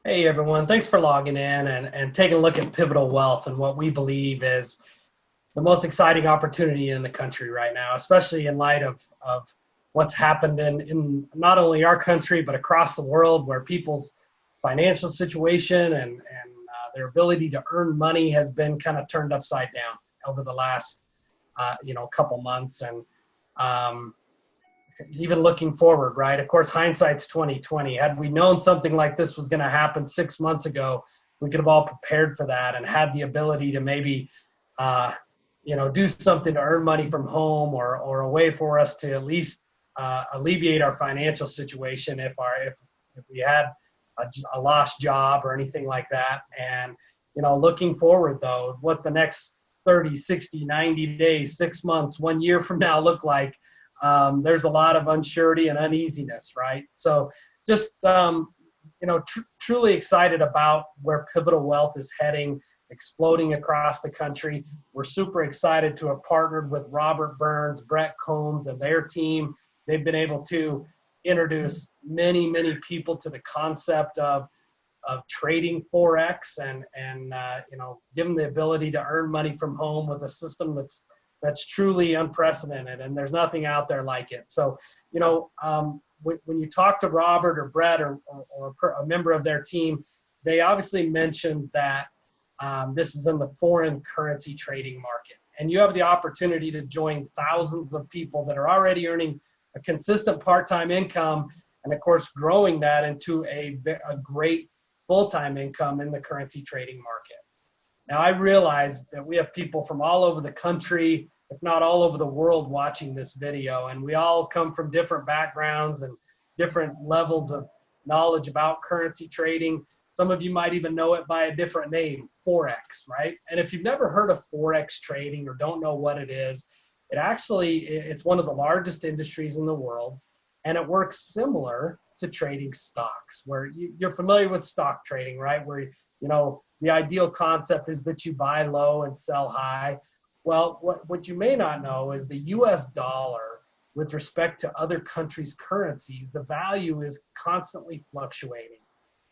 Hey everyone, thanks for logging in and taking a look at Pivotal Wealth and what we believe is the most exciting opportunity in the country right now, especially in light of what's happened in not only our country but across the world, where people's financial situation and their ability to earn money has been kind of turned upside down over the last couple months. And um, even looking forward, right? Of course, hindsight's 2020. Had we known something like this was going to happen 6 months ago, we could have all prepared for that and had the ability to maybe, do something to earn money from home, or a way for us to at least alleviate our financial situation if we had a lost job or anything like that. And looking forward though, what the next 30, 60, 90 days, 6 months, 1 year from now look like, there's a lot of unsurety and uneasiness, right? So just, truly excited about where Pivotal Wealth is heading, exploding across the country. We're super excited to have partnered with Robert Burns, Brett Combs, and their team. They've been able to introduce many, many people to the concept of trading Forex and give them the ability to earn money from home with a system that's truly unprecedented, and there's nothing out there like it. So, when you talk to Robert or Brett or a member of their team, they obviously mentioned that this is in the foreign currency trading market, and you have the opportunity to join thousands of people that are already earning a consistent part-time income, and of course, growing that into a great full-time income in the currency trading market. Now, I realize that we have people from all over the country, if not all over the world, watching this video, and we all come from different backgrounds and different levels of knowledge about currency trading. Some of you might even know it by a different name, Forex, right? And if you've never heard of Forex trading or don't know what it is, it's one of the largest industries in the world, and it works similar to trading stocks, where you're familiar with stock trading, right? Where the ideal concept is that you buy low and sell high. Well, what you may not know is the US dollar, with respect to other countries' currencies, the value is constantly fluctuating.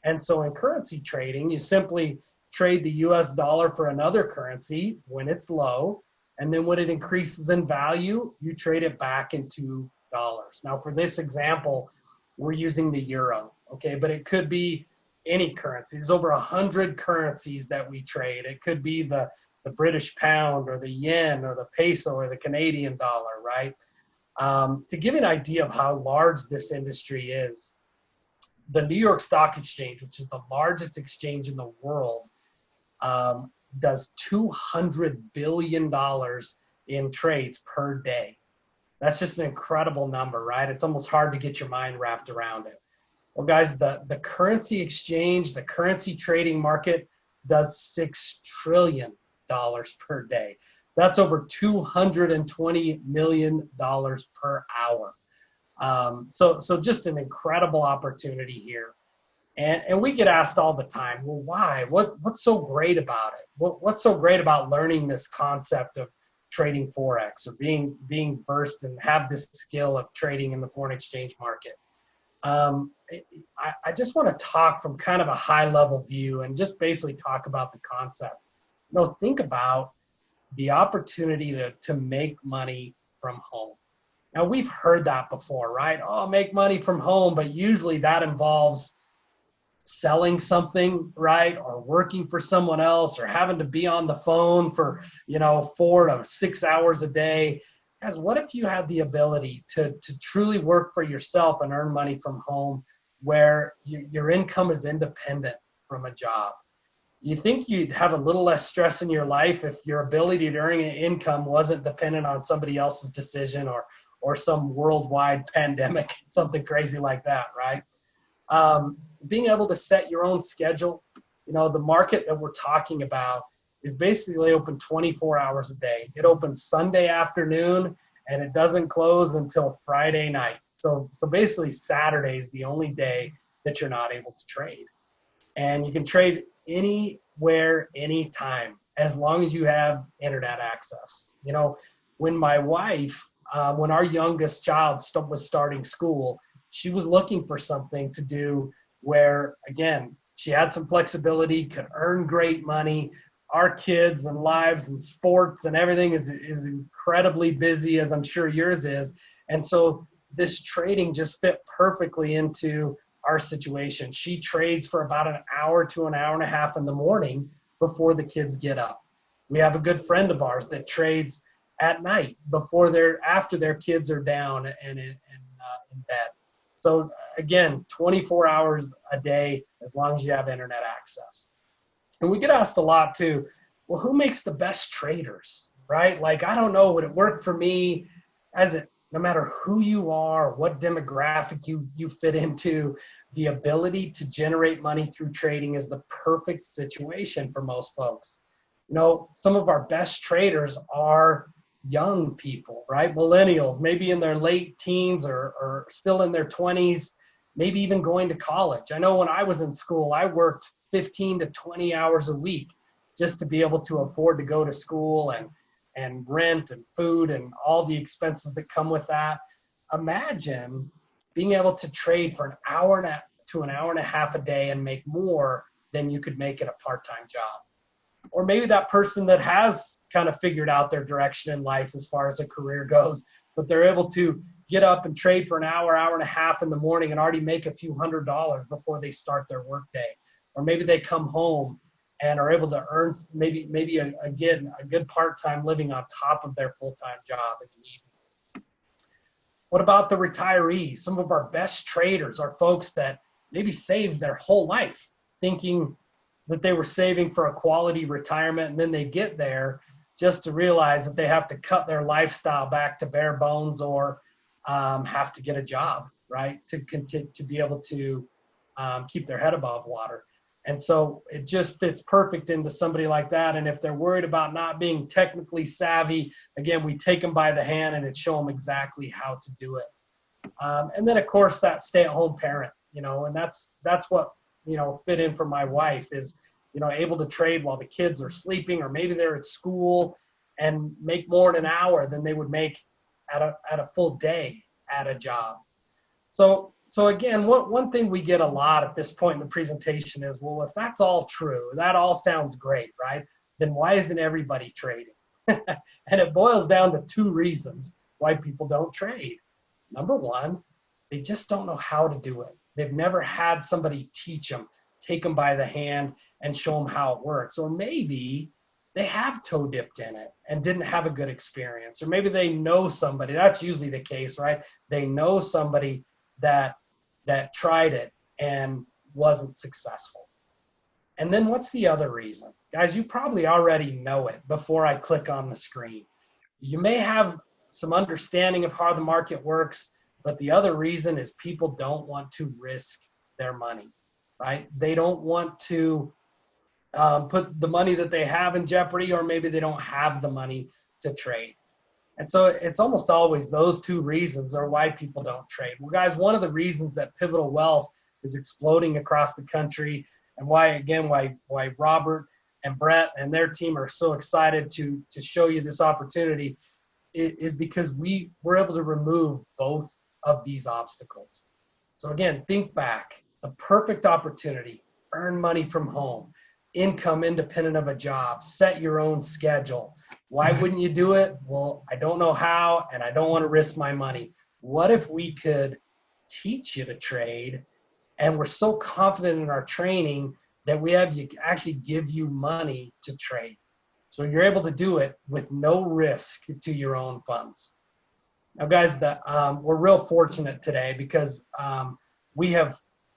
And so in currency trading, you simply trade the US dollar for another currency when it's low. And then when it increases in value, you trade it back into dollars. Now, for this example, we're using the euro, okay? But it could be any currency. There's over 100 currencies that we trade. It could be the British pound or the yen or the peso or the Canadian dollar, right? To give you an idea of how large this industry is, the New York Stock Exchange, which is the largest exchange in the world, does $200 billion in trades per day. That's just an incredible number, right? It's almost hard to get your mind wrapped around it. Well, guys, the currency exchange, the currency trading market does $6 trillion per day. That's over $220 million per hour. So just an incredible opportunity here. And we get asked all the time, well, why? What's so great about it? What's so great about learning this concept of trading Forex, or being versed and have this skill of trading in the foreign exchange market? I just want to talk from kind of a high level view and just basically talk about the concept. Think about the opportunity to make money from home. Now, we've heard that before, right? Oh, make money from home, but usually that involves selling something, right? Or working for someone else, or having to be on the phone for, 4 to 6 hours a day. Guys, what if you had the ability to truly work for yourself and earn money from home, where your income is independent from a job? You think you'd have a little less stress in your life if your ability to earn an income wasn't dependent on somebody else's decision, or some worldwide pandemic, something crazy like that, right? Being able to set your own schedule. The market that we're talking about is basically open 24 hours a day. It opens Sunday afternoon and it doesn't close until Friday night. So basically Saturday is the only day that you're not able to trade. And you can trade anywhere, anytime, as long as you have internet access. When my wife, when our youngest child was starting school, she was looking for something to do where, again, She had some flexibility, could earn great money. Our kids and lives and sports and everything is incredibly busy, as I'm sure yours is. And so this trading just fit perfectly into our situation. She trades for about an hour to an hour and a half in the morning before the kids get up. We have a good friend of ours that trades at night after their kids are down and in bed. So again, 24 hours a day, as long as you have internet access. And we get asked a lot too, well, who makes the best traders, right? Like, I don't know, would it work for me? No matter who you are, what demographic you fit into, the ability to generate money through trading is the perfect situation for most folks. You know, some of our best traders are young people, right? Millennials, maybe in their late teens or still in their 20s, maybe even going to college. I know when I was in school, I worked 15 to 20 hours a week just to be able to afford to go to school and rent and food and all the expenses that come with that. Imagine being able to trade for an hour to an hour and a half a day and make more than you could make at a part-time job. Or maybe that person that has kind of figured out their direction in life as far as a career goes, but they're able to get up and trade for an hour, hour and a half in the morning and already make a few $100s before they start their workday. Or maybe they come home and are able to earn maybe a good part-time living on top of their full-time job in the evening. What about the retirees? Some of our best traders are folks that maybe saved their whole life thinking that they were saving for a quality retirement, and then they get there just to realize that they have to cut their lifestyle back to bare bones or have to get a job, right, to be able to keep their head above water. And so it just fits perfect into somebody like that. And if they're worried about not being technically savvy, again, we take them by the hand and show them exactly how to do it. And then, of course, that stay-at-home parent, you know, and that's what, you know, fit in for my wife is, you know, able to trade while the kids are sleeping, or maybe they're at school and make more in an hour than they would make at a full day at a job. So again, one thing we get a lot at this point in the presentation is, well, if that's all true, that all sounds great, right? Then why isn't everybody trading? And it boils down to two reasons why people don't trade. Number one, they just don't know how to do it. They've never had somebody teach them, take them by the hand and show them how it works. Or maybe they have toe dipped in it and didn't have a good experience. Or maybe they know somebody, that's usually the case, right? They know somebody that tried it and wasn't successful. And then what's the other reason? Guys, you probably already know it before I click on the screen. You may have some understanding of how the market works, but the other reason is people don't want to risk their money, right? They don't want to put the money that they have in jeopardy, or maybe they don't have the money to trade. And so it's almost always those two reasons are why people don't trade. Well, guys, one of the reasons that Pivotal Wealth is exploding across the country, and why Robert and Brett and their team are so excited to show you this opportunity, is because we're able to remove both of these obstacles. So again, think back, the perfect opportunity, earn money from home, income independent of a job, set your own schedule. Why wouldn't you do it? Well, I don't know how, and I don't want to risk my money. What if we could teach you to trade, and we're so confident in our training that we have you actually give you money to trade? So you're able to do it with no risk to your own funds. Now, guys, we're real fortunate today because we're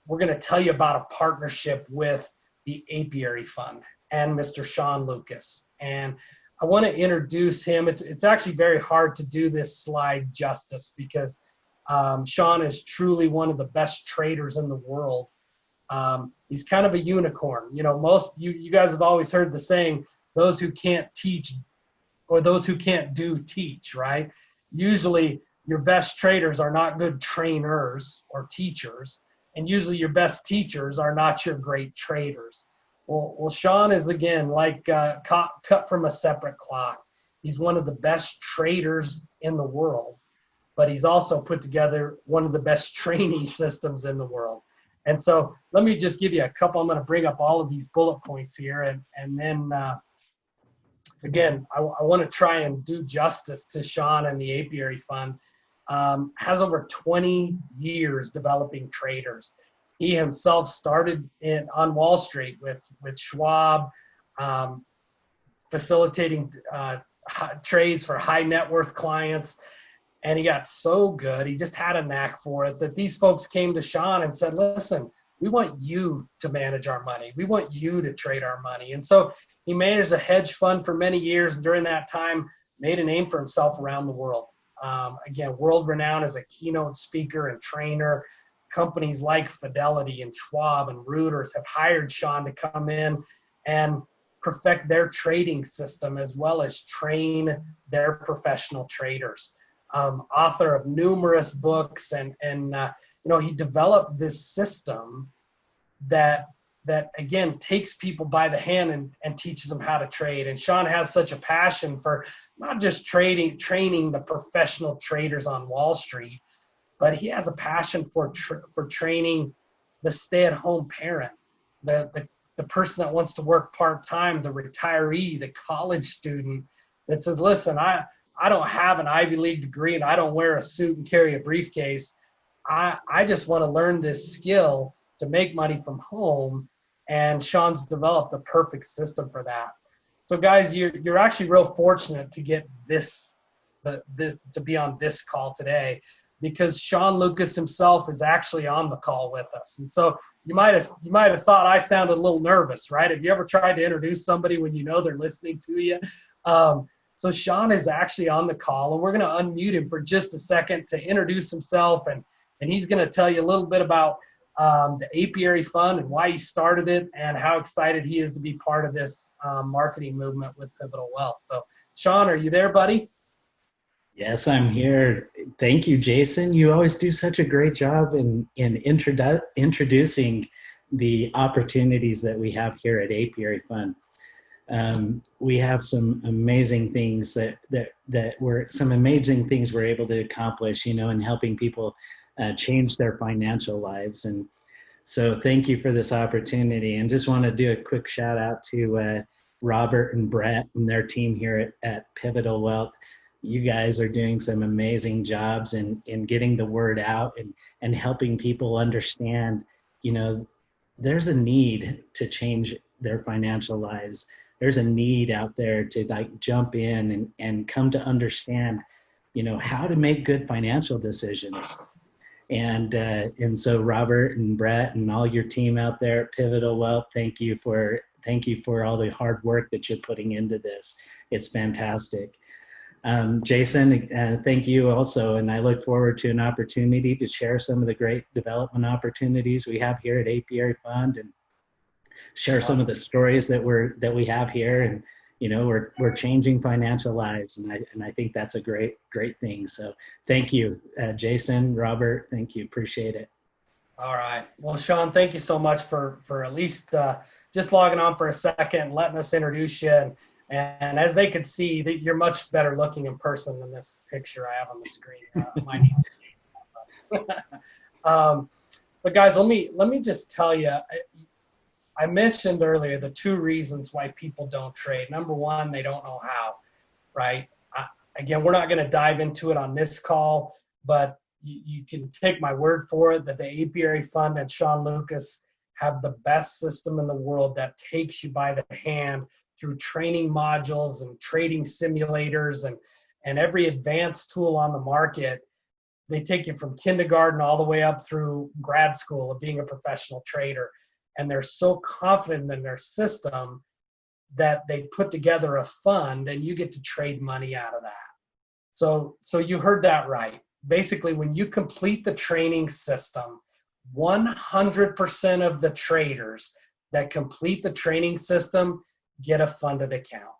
going to tell you about a partnership with the Apiary Fund and Mr. Sean Lucas. And I want to introduce him. It's actually very hard to do this slide justice because Sean is truly one of the best traders in the world. He's kind of a unicorn. You know, you guys have always heard the saying, those who can't teach or those who can't do teach, right? Usually your best traders are not good trainers or teachers. And usually your best teachers are not your great traders. Well, Sean is, again, like cut from a separate cloth. He's one of the best traders in the world, but he's also put together one of the best training systems in the world. And so let me just give you a couple. I'm going to bring up all of these bullet points here. And then, again, I want to try and do justice to Sean and the Apiary Fund. Has over 20 years developing traders. He himself started on Wall Street with Schwab, facilitating trades for high net worth clients. And he got so good, he just had a knack for it, that these folks came to Sean and said, listen, we want you to manage our money. We want you to trade our money. And so he managed a hedge fund for many years, and during that time made a name for himself around the world. Again, world renowned as a keynote speaker and trainer. Companies like Fidelity and Schwab and Reuters have hired Sean to come in and perfect their trading system, as well as train their professional traders. Author of numerous books, and he developed this system that again takes people by the hand and teaches them how to trade. And Sean has such a passion for not just training the professional traders on Wall Street, but he has a passion for training the stay-at-home parent, the person that wants to work part-time, the retiree, the college student that says, listen, I don't have an Ivy League degree and I don't wear a suit and carry a briefcase. I just want to learn this skill to make money from home. And Sean's developed the perfect system for that. So guys, you're actually real fortunate to get to be on this call today, because Sean Lucas himself is actually on the call with us. And so you might have thought I sounded a little nervous, right? Have you ever tried to introduce somebody when you know they're listening to you? So Sean is actually on the call, and we're going to unmute him for just a second to introduce himself, and he's going to tell you a little bit about the Apiary Fund and why he started it and how excited he is to be part of this marketing movement with Pivotal Wealth. So Sean, are you there, buddy? Yes, I'm here. Thank you, Jason. You always do such a great job in introducing the opportunities that we have here at Apiary Fund. We have some amazing things we're able to accomplish, in helping people change their financial lives. And so thank you for this opportunity. And just want to do a quick shout out to Robert and Brett and their team here at Pivotal Wealth. You guys are doing some amazing jobs in getting the word out and helping people understand, there's a need to change their financial lives. There's a need out there to jump in and come to understand, how to make good financial decisions. And so Robert and Brett and all your team out there at Pivotal Wealth, thank you for all the hard work that you're putting into this. It's fantastic. Jason, thank you also, and I look forward to an opportunity to share some of the great development opportunities we have here at Apiary Fund, and share some of the stories that we have here. And we're changing financial lives, and I think that's a great thing. So thank you, Jason, Robert, thank you, appreciate it. All right, well, Sean, thank you so much for at least just logging on for a second and letting us introduce you. And as they could see, that you're much better looking in person than this picture I have on the screen. Might need to change that. But guys, let me just tell you, I mentioned earlier the two reasons why people don't trade. Number one, they don't know how, right? Again, we're not going to dive into it on this call, but you can take my word for it that the Apiary Fund and Sean Lucas have the best system in the world that takes you by the hand through training modules and trading simulators and every advanced tool on the market. They take you from kindergarten all the way up through grad school of being a professional trader. And they're so confident in their system that they put together a fund and you get to trade money out of that. So you heard that right. Basically, when you complete the training system, 100% of the traders that complete the training system get a funded account.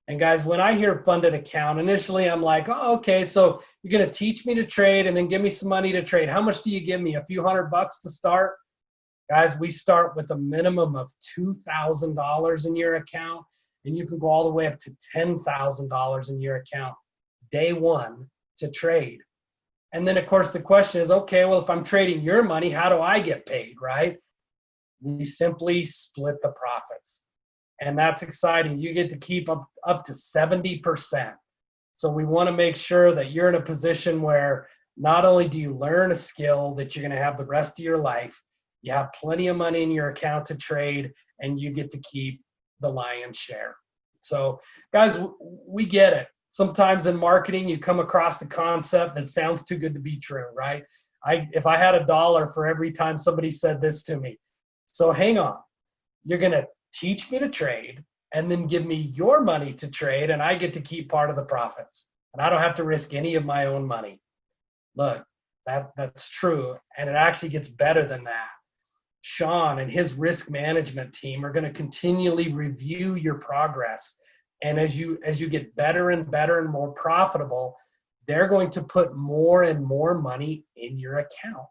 And guys, when I hear funded account, initially I'm like, oh, okay, so you're going to teach me to trade and then give me some money to trade. How much do you give me? A few $100 to start? Guys, we start with a minimum of $2,000 in your account, and you can go all the way up to $10,000 in your account day one to trade. And then, of course, the question is, okay, well, if I'm trading your money, how do I get paid, right? We simply split the profits. And that's exciting. You get to keep up to 70%. So we want to make sure that you're in a position where not only do you learn a skill that you're going to have the rest of your life, you have plenty of money in your account to trade, and you get to keep the lion's share. So, guys, we get it. Sometimes in marketing, you come across the concept that sounds too good to be true, right? If I had $1 for every time somebody said this to me. So hang on. You're going to teach me to trade and then give me your money to trade, and I get to keep part of the profits. And I don't have to risk any of my own money. Look, that's true. And it actually gets better than that. Sean and his risk management team are going to continually review your progress. And as you get better and better and more profitable, they're going to put more and more money in your account.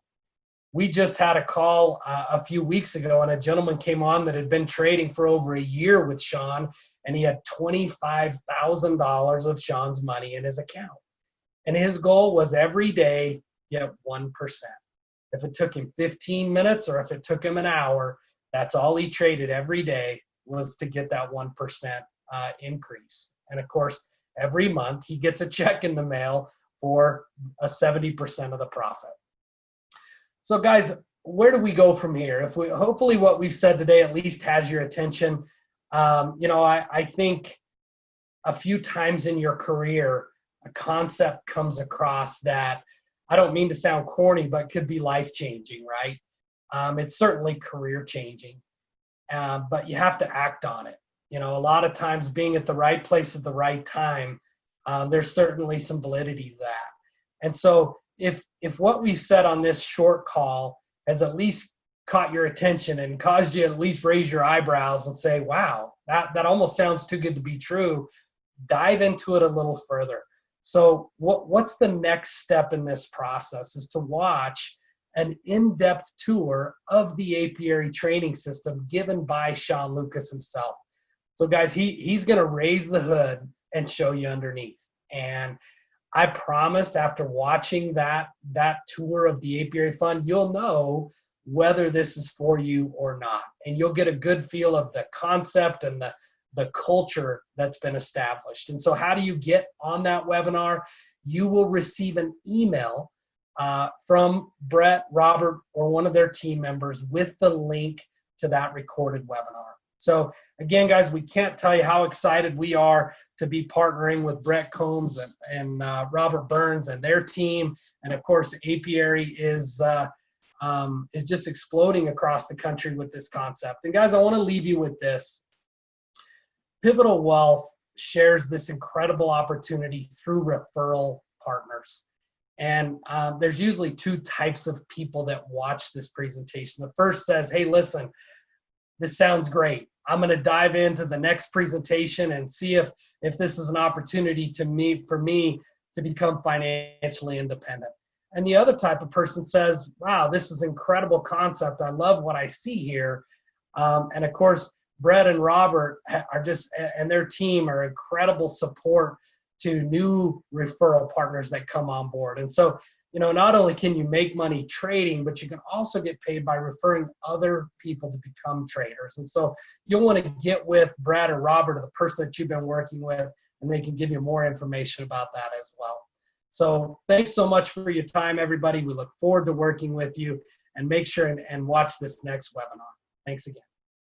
We just had a call a few weeks ago, and a gentleman came on that had been trading for over a year with Sean, and he had $25,000 of Sean's money in his account. And his goal was every day get 1%. If it took him 15 minutes or if it took him an hour, that's all he traded every day, was to get that 1% increase. And of course, every month he gets a check in the mail for a 70% of the profit. So guys, where do we go from here? Hopefully what we've said today at least has your attention. I think a few times in your career, a concept comes across that, I don't mean to sound corny, but could be life-changing, right? It's certainly career-changing, but you have to act on it. A lot of times being at the right place at the right time, there's certainly some validity to that. And so if what we've said on this short call has at least caught your attention and caused you to at least raise your eyebrows and say, wow, that almost sounds too good to be true, dive into it a little further. So what's the next step in this process is to watch an in-depth tour of the apiary training system given by Sean Lucas himself. So guys, he's going to raise the hood and show you underneath. And I promise after watching that tour of the apiary fund, you'll know whether this is for you or not. And you'll get a good feel of the concept and the culture that's been established. And so how do you get on that webinar? You will receive an email from Brett, Robert, or one of their team members with the link to that recorded webinar. So again, guys, we can't tell you how excited we are to be partnering with Brett Combs and Robert Burns and their team. And of course, apiary is just exploding across the country with this concept. And guys, I want to leave you with this. Pivotal Wealth shares this incredible opportunity through referral partners. And there's usually two types of people that watch this presentation. The first says, hey, listen, this sounds great. I'm going to dive into the next presentation and see if this is an opportunity for me to become financially independent. And the other type of person says, wow, this is an incredible concept. I love what I see here. And of course, Brett and Robert and their team are incredible support to new referral partners that come on board. And so, not only can you make money trading, but you can also get paid by referring other people to become traders. And so you'll want to get with Brad or Robert or the person that you've been working with, and they can give you more information about that as well. So thanks so much for your time, everybody. We look forward to working with you, and make sure and watch this next webinar. Thanks again.